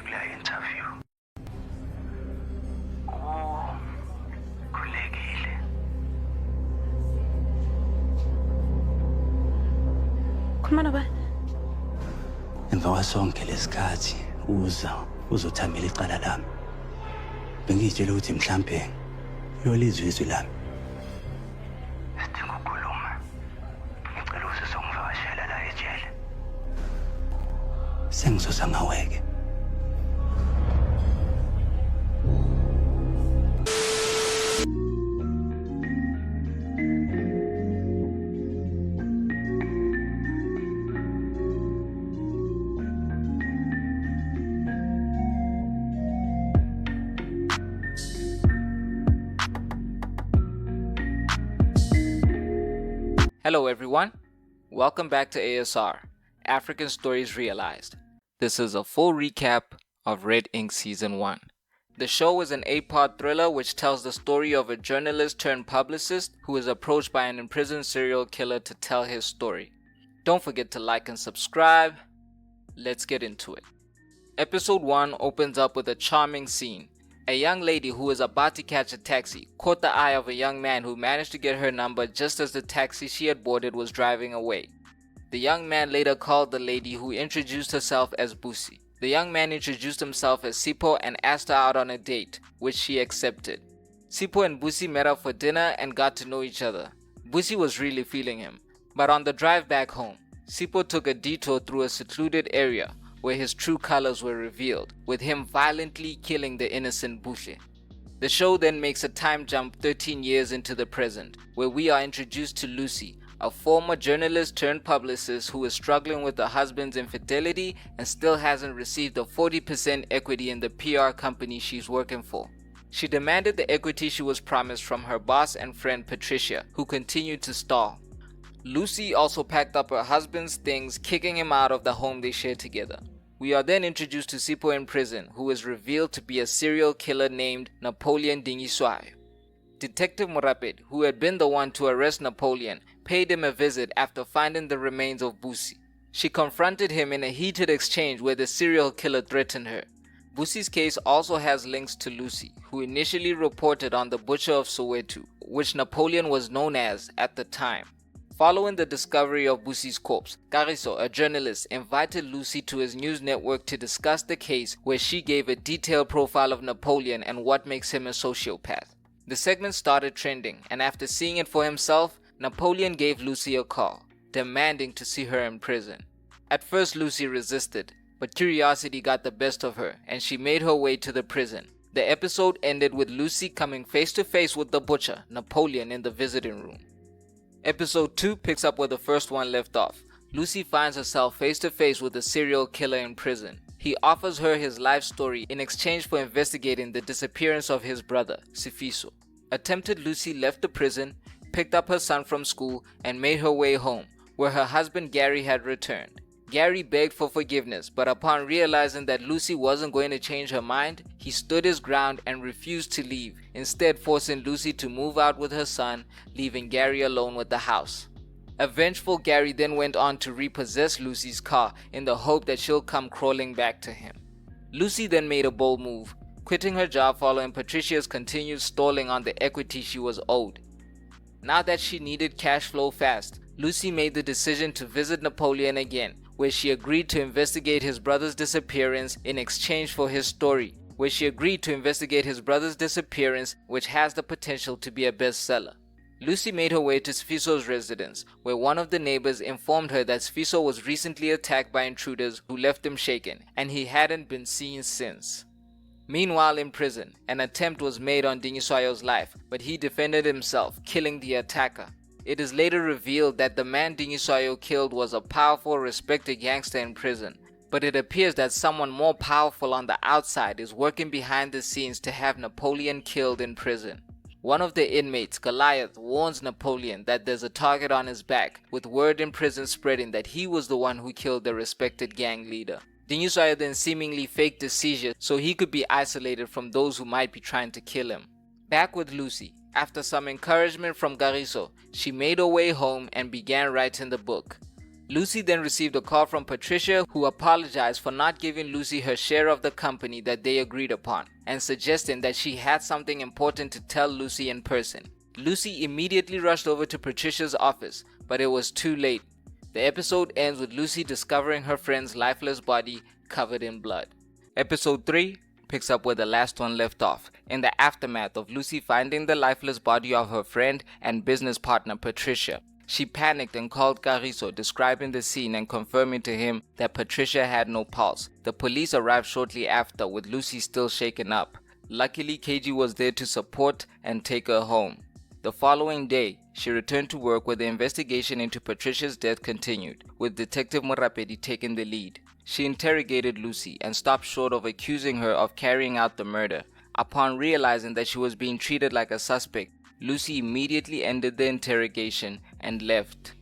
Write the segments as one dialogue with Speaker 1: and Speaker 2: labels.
Speaker 1: kuleyo interview. Khulekile.
Speaker 2: Khuluma noba?
Speaker 1: Emva kwasonke lesikhathi uzothamela icala lami. Bengitshela ukuthi mhlambe uyolizwa izwi lami. Sidinga ukukhuluma. Ngicela usizongivakashela la ejele. Sengizoza ngaweke.
Speaker 3: Hello everyone, welcome back to ASR, African Stories Realized. This is a full recap of Redink Season 1. The show is an 8-part thriller which tells the story of a journalist turned publicist who is approached by an imprisoned serial killer to tell his story. Don't forget to like and subscribe. Let's get into it. Episode 1 opens up with a charming scene. A young lady who is about to catch a taxi caught the eye of a young man who managed to get her number just as the taxi she had boarded was driving away. The young man later called the lady, who introduced herself as Busi. The young man introduced himself as Sipho and asked her out on a date, which she accepted. Sipho and Busi met up for dinner and got to know each other. Busi was really feeling him, but on the drive back home, Sipho took a detour through a secluded area where his true colors were revealed, with him violently killing the innocent Buhle. The show then makes a time jump 13 years into the present, where we are introduced to Lucy, a former journalist turned publicist who is struggling with her husband's infidelity and still hasn't received the 40% equity in the PR company she's working for. She demanded the equity she was promised from her boss and friend Patricia, who continued to stall. Lucy also packed up her husband's things, kicking him out of the home they shared together. We are then introduced to Sipho in prison, who is revealed to be a serial killer named Napoleon Dingiswayo. Detective Morapet, who had been the one to arrest Napoleon, paid him a visit after finding the remains of Busi. She confronted him in a heated exchange where the serial killer threatened her. Busi's case also has links to Lucy, who initially reported on the butcher of Soweto, which Napoleon was known as at the time. Following the discovery of Busi's corpse, Kagiso, a journalist, invited Lucy to his news network to discuss the case, where she gave a detailed profile of Napoleon and what makes him a sociopath. The segment started trending, and after seeing it for himself, Napoleon gave Lucy a call, demanding to see her in prison. At first Lucy resisted, but curiosity got the best of her, and she made her way to the prison. The episode ended with Lucy coming face to face with the butcher, Napoleon, in the visiting room. Episode 2 picks up where the first one left off. Lucy finds herself face to face with a serial killer in prison. He offers her his life story in exchange for investigating the disappearance of his brother, Sifiso. Attempted Lucy left the prison, picked up her son from school, and made her way home, where her husband Gary had returned. Gary begged for forgiveness, but upon realizing that Lucy wasn't going to change her mind, he stood his ground and refused to leave, instead forcing Lucy to move out with her son, leaving Gary alone with the house. A vengeful Gary then went on to repossess Lucy's car in the hope that she'll come crawling back to him. Lucy then made a bold move, quitting her job following Patricia's continued stalling on the equity she was owed. Now that she needed cash flow fast, Lucy made the decision to visit Napoleon again, where she agreed to investigate his brother's disappearance in exchange for his story, which has the potential to be a bestseller. Lucy made her way to Sfiso's residence, where one of the neighbors informed her that Sfiso was recently attacked by intruders who left him shaken, and he hadn't been seen since. Meanwhile in prison, an attempt was made on Dingiswayo's life, but he defended himself, killing the attacker. It is later revealed that the man Dingiswayo killed was a powerful, respected gangster in prison, but it appears that someone more powerful on the outside is working behind the scenes to have Napoleon killed in prison. One of the inmates, Goliath, warns Napoleon that there's a target on his back, with word in prison spreading that he was the one who killed the respected gang leader. Dingiswayo then seemingly faked a seizure so he could be isolated from those who might be trying to kill him. Back with Lucy, after some encouragement from Gariso, she made her way home and began writing the book. Lucy then received a call from Patricia, who apologized for not giving Lucy her share of the company that they agreed upon, and suggesting that she had something important to tell Lucy in person. Lucy immediately rushed over to Patricia's office, but it was too late. The episode ends with Lucy discovering her friend's lifeless body covered in blood. Episode 3 picks up where the last one left off, in the aftermath of Lucy finding the lifeless body of her friend and business partner Patricia. She panicked and called Carrizo, describing the scene and confirming to him that Patricia had no pulse. The police arrived shortly after, with Lucy still shaken up. Luckily, KG was there to support and take her home. The following day, she returned to work where the investigation into Patricia's death continued, with Detective Morapedi taking the lead. She interrogated Lucy and stopped short of accusing her of carrying out the murder. Upon realizing that she was being treated like a suspect, Lucy immediately ended the interrogation and left.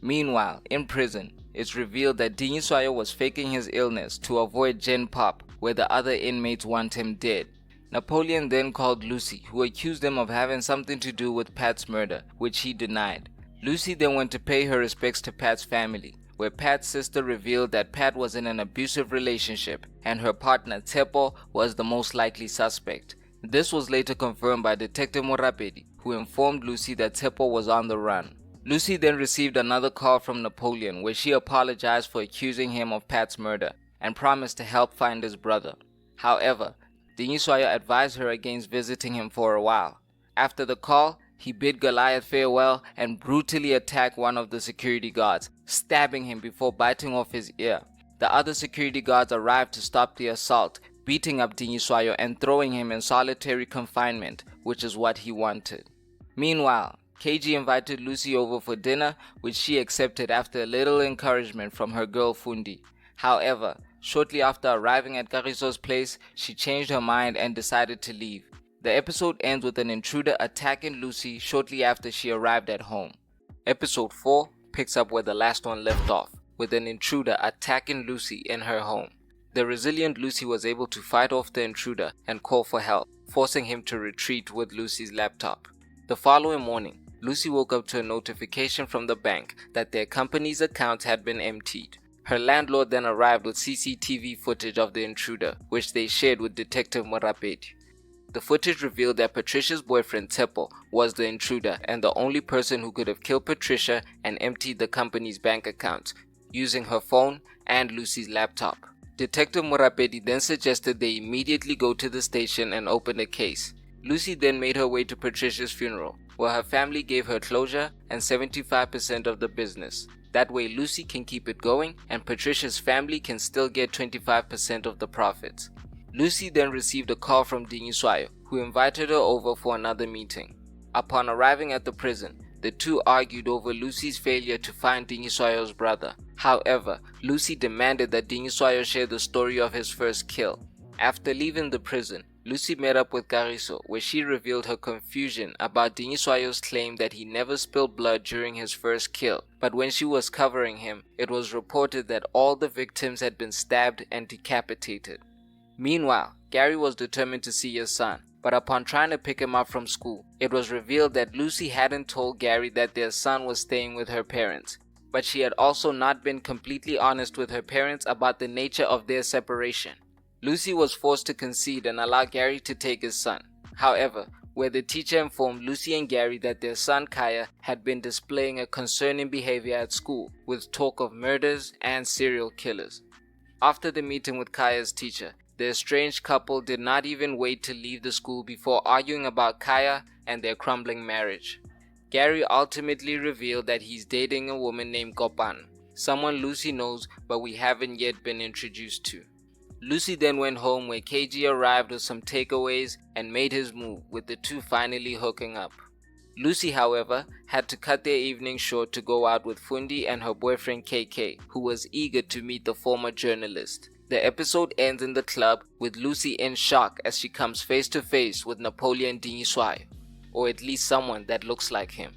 Speaker 3: Meanwhile, in prison, it's revealed that Dingiswayo was faking his illness to avoid Gen Pop, where the other inmates want him dead. Napoleon then called Lucy, who accused him of having something to do with Pat's murder, which he denied. Lucy then went to pay her respects to Pat's family, where Pat's sister revealed that Pat was in an abusive relationship and her partner Tepo was the most likely suspect. This was later confirmed by Detective Morapedi, who informed Lucy that Tepo was on the run. Lucy then received another call from Napoleon, where she apologized for accusing him of Pat's murder and promised to help find his brother. However, Dingiswayo advised her against visiting him for a while. After the call, he bid Goliath farewell and brutally attacked one of the security guards, stabbing him before biting off his ear. The other security guards arrived to stop the assault, beating up Dingiswayo and throwing him in solitary confinement, which is what he wanted. Meanwhile, KG invited Lucy over for dinner, which she accepted after a little encouragement from her girl Fundi. However, shortly after arriving at Carrizo's place, she changed her mind and decided to leave. The episode ends with an intruder attacking Lucy shortly after she arrived at home. Episode 4 picks up where the last one left off, with an intruder attacking Lucy in her home. The resilient Lucy was able to fight off the intruder and call for help, forcing him to retreat with Lucy's laptop. The following morning, Lucy woke up to a notification from the bank that their company's accounts had been emptied. Her landlord then arrived with CCTV footage of the intruder, which they shared with Detective Morapedi. The footage revealed that Patricia's boyfriend Tepo was the intruder and the only person who could have killed Patricia and emptied the company's bank accounts, using her phone and Lucy's laptop. Detective Morapedi then suggested they immediately go to the station and open a case. Lucy then made her way to Patricia's funeral, where her family gave her closure and 75% of the business. That way Lucy can keep it going and Patricia's family can still get 25% of the profits. Lucy then received a call from Dingiswayo, who invited her over for another meeting. Upon arriving at the prison, the two argued over Lucy's failure to find Dingiswayo's brother. However, Lucy demanded that Dingiswayo share the story of his first kill. After leaving the prison, Lucy met up with Carrizo, where she revealed her confusion about Dingiswayo's claim that he never spilled blood during his first kill, but when she was covering him, it was reported that all the victims had been stabbed and decapitated. Meanwhile, Gary was determined to see his son, but upon trying to pick him up from school, it was revealed that Lucy hadn't told Gary that their son was staying with her parents, but she had also not been completely honest with her parents about the nature of their separation. Lucy was forced to concede and allow Gary to take his son. However, where the teacher informed Lucy and Gary that their son Kaya had been displaying a concerning behavior at school, with talk of murders and serial killers. After the meeting with Kaya's teacher, the estranged couple did not even wait to leave the school before arguing about Kaya and their crumbling marriage. Gary ultimately revealed that he's dating a woman named Kopan, someone Lucy knows but we haven't yet been introduced to. Lucy then went home where KG arrived with some takeaways and made his move, with the two finally hooking up. Lucy, however, had to cut their evening short to go out with Fundi and her boyfriend KK, who was eager to meet the former journalist. The episode ends in the club with Lucy in shock as she comes face to face with Napoleon Dingiswayo, or at least someone that looks like him.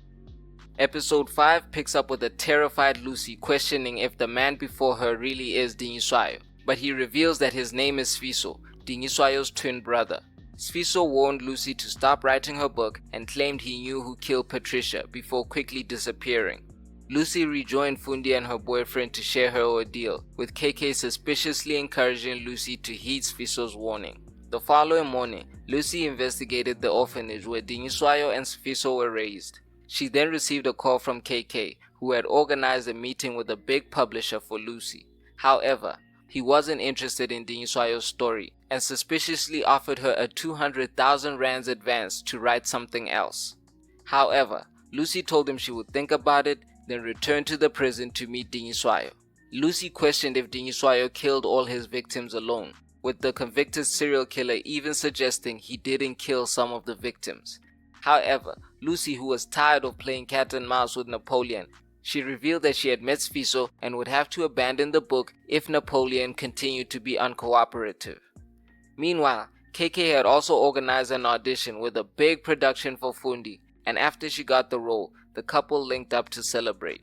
Speaker 3: Episode 5 picks up with a terrified Lucy questioning if the man before her really is Dingiswayo, but he reveals that his name is Sfiso, Dingiswayo's twin brother. Sfiso warned Lucy to stop writing her book and claimed he knew who killed Patricia before quickly disappearing. Lucy rejoined Fundi and her boyfriend to share her ordeal, with KK suspiciously encouraging Lucy to heed Sfiso's warning. The following morning, Lucy investigated the orphanage where Dingiswayo and Sfiso were raised. She then received a call from KK, who had organized a meeting with a big publisher for Lucy. However, he wasn't interested in Dingiswayo's story and suspiciously offered her a 200,000 rands advance to write something else. However, Lucy told him she would think about it, then return to the prison to meet Dingiswayo. Lucy questioned if Dingiswayo killed all his victims alone, with the convicted serial killer even suggesting he didn't kill some of the victims. However, Lucy, who was tired of playing cat and mouse with Napoleon, she revealed that she had met Sfiso and would have to abandon the book if Napoleon continued to be uncooperative. Meanwhile, KK had also organized an audition with a big production for Fundi, and after she got the role, the couple linked up to celebrate.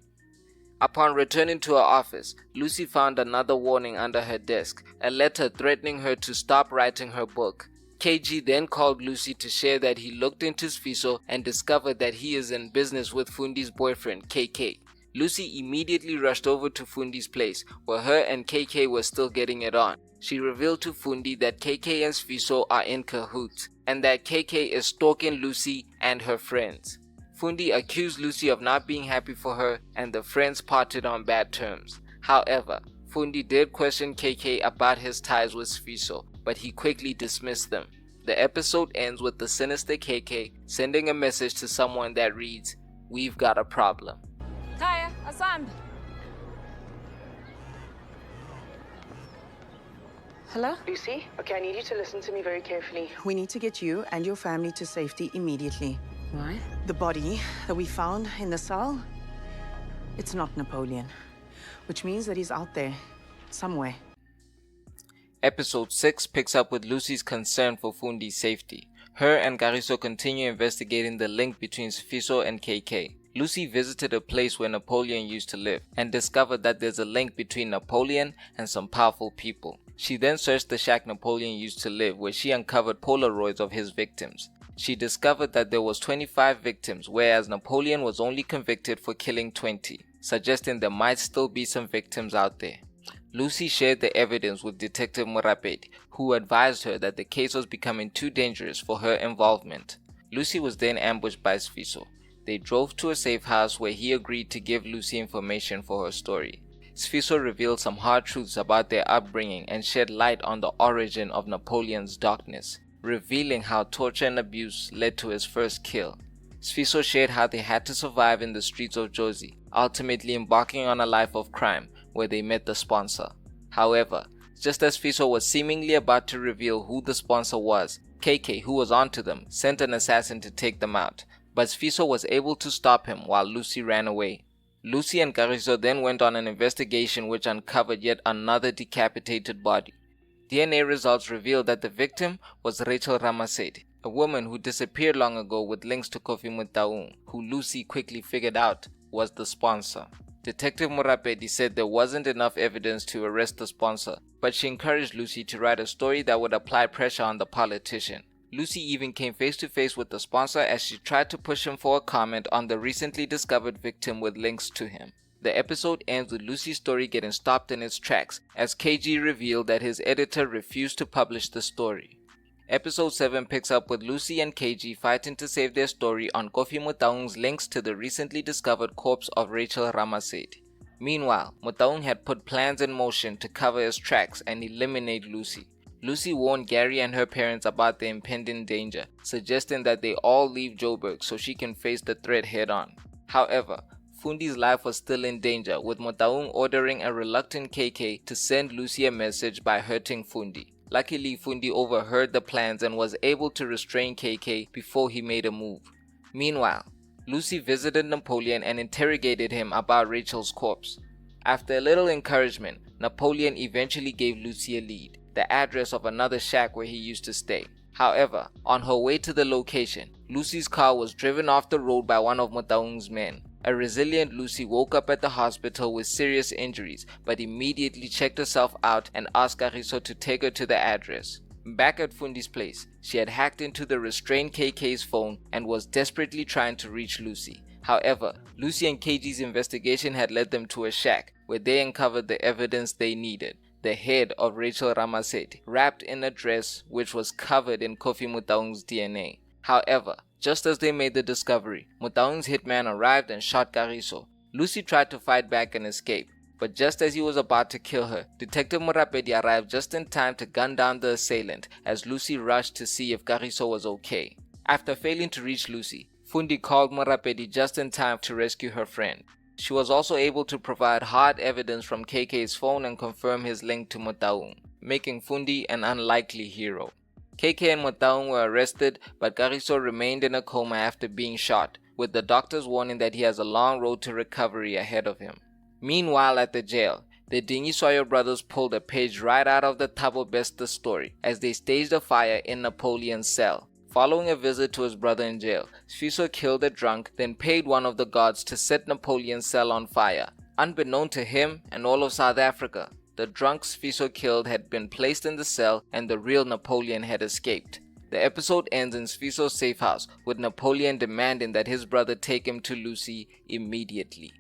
Speaker 3: Upon returning to her office, Lucy found another warning under her desk, a letter threatening her to stop writing her book. KG then called Lucy to share that he looked into Sfiso and discovered that he is in business with Fundi's boyfriend, KK. Lucy immediately rushed over to Fundi's place, where her and KK were still getting it on. She revealed to Fundi that KK and Sfiso are in cahoots, and that KK is stalking Lucy and her friends. Fundi accused Lucy of not being happy for her, and the friends parted on bad terms. However, Fundi did question KK about his ties with Sfiso, but he quickly dismissed them. The episode ends with the sinister KK sending a message to someone that reads, "We've got a problem."
Speaker 2: Kaya, Asand.
Speaker 4: Hello?
Speaker 5: Lucy, okay, I need you to listen to me very carefully.
Speaker 4: We need to get you and your family to safety immediately.
Speaker 5: Why?
Speaker 4: The body that we found in the cell, it's not Napoleon, which means that he's out there, somewhere.
Speaker 3: Episode 6 picks up with Lucy's concern for Fundi's safety. Her and Gariso continue investigating the link between Sfiso and KK. Lucy visited a place where Napoleon used to live and discovered that there's a link between Napoleon and some powerful people. She then searched the shack Napoleon used to live, where she uncovered Polaroids of his victims. She discovered that there was 25 victims, whereas Napoleon was only convicted for killing 20, suggesting there might still be some victims out there. Lucy shared the evidence with Detective Morapedi, who advised her that the case was becoming too dangerous for her involvement. Lucy was then ambushed by Sfiso. They drove to a safe house where he agreed to give Lucy information for her story. Sfiso revealed some hard truths about their upbringing and shed light on the origin of Napoleon's darkness, revealing how torture and abuse led to his first kill. Sfiso shared how they had to survive in the streets of Jozi, ultimately embarking on a life of crime where they met the sponsor. However, just as Sfiso was seemingly about to reveal who the sponsor was, KK, who was onto them, sent an assassin to take them out, but Sfiso was able to stop him while Lucy ran away. Lucy and Gariso then went on an investigation which uncovered yet another decapitated body. DNA results revealed that the victim was Rachel Ramasedi, a woman who disappeared long ago with links to Kofi Mutaung, who Lucy quickly figured out was the sponsor. Detective Morapedi said there wasn't enough evidence to arrest the sponsor, but she encouraged Lucy to write a story that would apply pressure on the politician. Lucy even came face to face with the sponsor as she tried to push him for a comment on the recently discovered victim with links to him. The episode ends with Lucy's story getting stopped in its tracks as KG revealed that his editor refused to publish the story. Episode 7 picks up with Lucy and KG fighting to save their story on Kofi Mutaung's links to the recently discovered corpse of Rachel Ramasedi. Meanwhile, Mutaung had put plans in motion to cover his tracks and eliminate Lucy. Lucy warned Gary and her parents about the impending danger, suggesting that they all leave Joburg so she can face the threat head-on. However, Fundi's life was still in danger, with Mutaung ordering a reluctant KK to send Lucy a message by hurting Fundi. Luckily, Fundi overheard the plans and was able to restrain KK before he made a move. Meanwhile, Lucy visited Napoleon and interrogated him about Rachel's corpse. After a little encouragement, Napoleon eventually gave Lucy a lead, the address of another shack where he used to stay. However, on her way to the location, Lucy's car was driven off the road by one of Mutaung's men. A resilient Lucy woke up at the hospital with serious injuries, but immediately checked herself out and asked Gariso to take her to the address. Back at Fundi's place, she had hacked into the restrained KK's phone and was desperately trying to reach Lucy. However, Lucy and KG's investigation had led them to a shack where they uncovered the evidence they needed. The head of Rachel Ramasedi, wrapped in a dress which was covered in Kofi Motaung's DNA. However, just as they made the discovery, Motaung's hitman arrived and shot Kagiso. Lucy tried to fight back and escape, but just as he was about to kill her, Detective Morapedi arrived just in time to gun down the assailant as Lucy rushed to see if Kagiso was okay. After failing to reach Lucy, Fundi called Morapedi just in time to rescue her friend. She was also able to provide hard evidence from KK's phone and confirm his link to Motaung, making Fundi an unlikely hero. KK and Motaung were arrested, but Kagiso remained in a coma after being shot, with the doctors warning that he has a long road to recovery ahead of him. Meanwhile at the jail, the Dingiswayo brothers pulled a page right out of the Thabo Bester story as they staged a fire in Napoleon's cell. Following a visit to his brother in jail, Sfiso killed a drunk, then paid one of the guards to set Napoleon's cell on fire. Unbeknown to him and all of South Africa, the drunk Sfiso killed had been placed in the cell and the real Napoleon had escaped. The episode ends in Sfiso's safe house, with Napoleon demanding that his brother take him to Lucy immediately.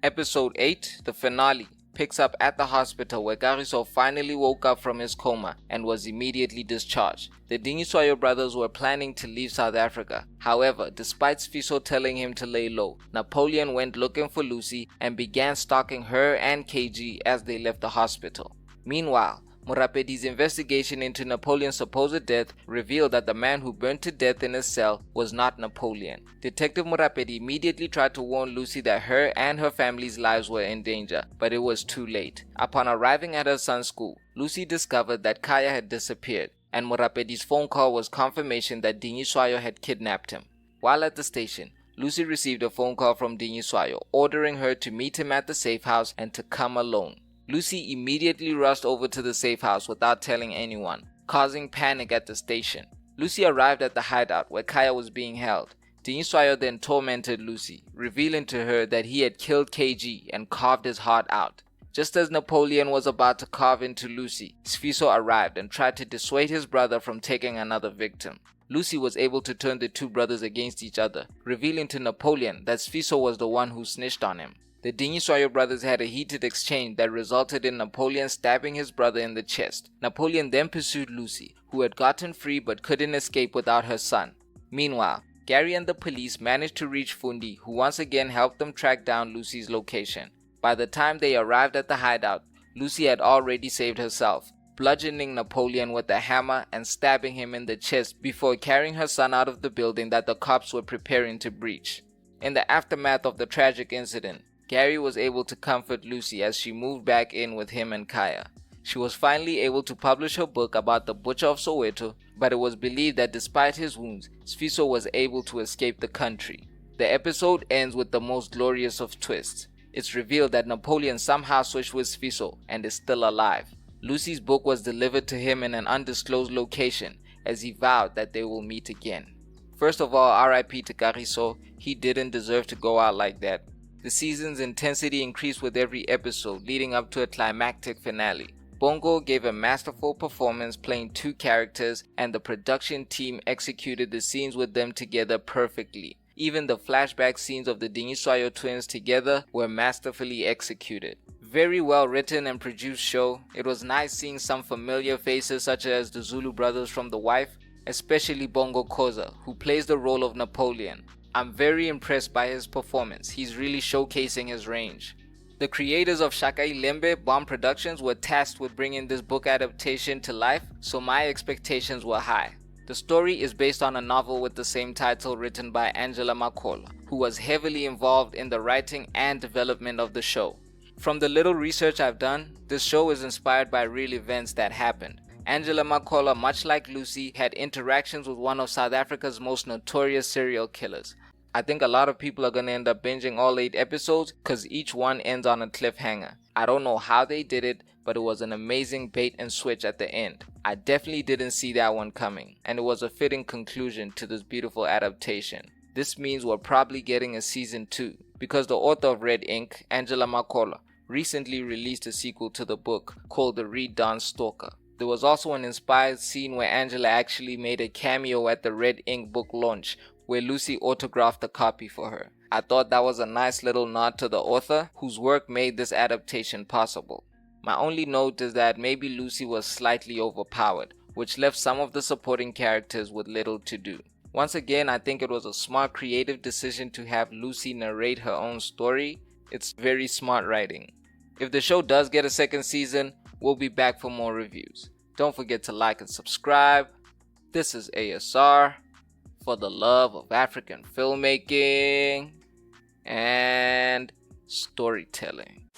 Speaker 3: Episode 8, the finale, picks up at the hospital where Kagiso finally woke up from his coma and was immediately discharged. The Dingiswayo brothers were planning to leave South Africa. However, despite Sfiso telling him to lay low, Napoleon went looking for Lucy and began stalking her and KG as they left the hospital. Meanwhile, Morapedi's investigation into Napoleon's supposed death revealed that the man who burned to death in his cell was not Napoleon. Detective Morapedi immediately tried to warn Lucy that her and her family's lives were in danger, but it was too late. Upon arriving at her son's school, Lucy discovered that Kaya had disappeared, and Morapedi's phone call was confirmation that Dingiswayo had kidnapped him. While at the station, Lucy received a phone call from Dingiswayo ordering her to meet him at the safe house and to come alone. Lucy immediately rushed over to the safe house without telling anyone, causing panic at the station. Lucy arrived at the hideout where Kaya was being held. Dingiswayo then tormented Lucy, revealing to her that he had killed KG and carved his heart out. Just as Napoleon was about to carve into Lucy, Sfiso arrived and tried to dissuade his brother from taking another victim. Lucy was able to turn the two brothers against each other, revealing to Napoleon that Sfiso was the one who snitched on him. The Dingiswayo brothers had a heated exchange that resulted in Napoleon stabbing his brother in the chest. Napoleon then pursued Lucy, who had gotten free but couldn't escape without her son. Meanwhile, Gary and the police managed to reach Fundi, who once again helped them track down Lucy's location. By the time they arrived at the hideout, Lucy had already saved herself, bludgeoning Napoleon with a hammer and stabbing him in the chest before carrying her son out of the building that the cops were preparing to breach. In the aftermath of the tragic incident, Gary was able to comfort Lucy as she moved back in with him and Kaya. She was finally able to publish her book about the Butcher of Soweto, but it was believed that despite his wounds, Sfiso was able to escape the country. The episode ends with the most glorious of twists. It's revealed that Napoleon somehow switched with Sfiso and is still alive. Lucy's book was delivered to him in an undisclosed location as he vowed that they will meet again. First of all, RIP to Kagiso, he didn't deserve to go out like that. The season's intensity increased with every episode, leading up to a climactic finale. Bongo gave a masterful performance playing two characters, and the production team executed the scenes with them together perfectly. Even the flashback scenes of the Dingiswayo twins together were masterfully executed. Very well written and produced show. It was nice seeing some familiar faces such as the Zulu brothers from The Wife, especially Bongo Khoza, who plays the role of Napoleon. I'm very impressed by his performance. He's really showcasing his range. The creators of Shaka Ilembe Bomb Productions were tasked with bringing this book adaptation to life, so my expectations were high. The story is based on a novel with the same title written by Angela Makola, who was heavily involved in the writing and development of the show. From the little research I've done, this show is inspired by real events that happened. Angela Makola, much like Lucy, had interactions with one of South Africa's most notorious serial killers. I think a lot of people are going to end up binging all 8 episodes because each one ends on a cliffhanger. I don't know how they did it, but it was an amazing bait and switch at the end. I definitely didn't see that one coming, and it was a fitting conclusion to this beautiful adaptation. This means we're probably getting a season 2, because the author of Red Ink, Angela Makola, recently released a sequel to the book called The Redink Stalker. There was also an inspired scene where Angela actually made a cameo at the Red Ink book launch, where Lucy autographed a copy for her. I thought that was a nice little nod to the author, whose work made this adaptation possible. My only note is that maybe Lucy was slightly overpowered, which left some of the supporting characters with little to do. Once again, I think it was a smart creative decision to have Lucy narrate her own story. It's very smart writing. If the show does get a second season, we'll be back for more reviews. Don't forget to like and subscribe. This is ASR, for the love of African filmmaking and storytelling.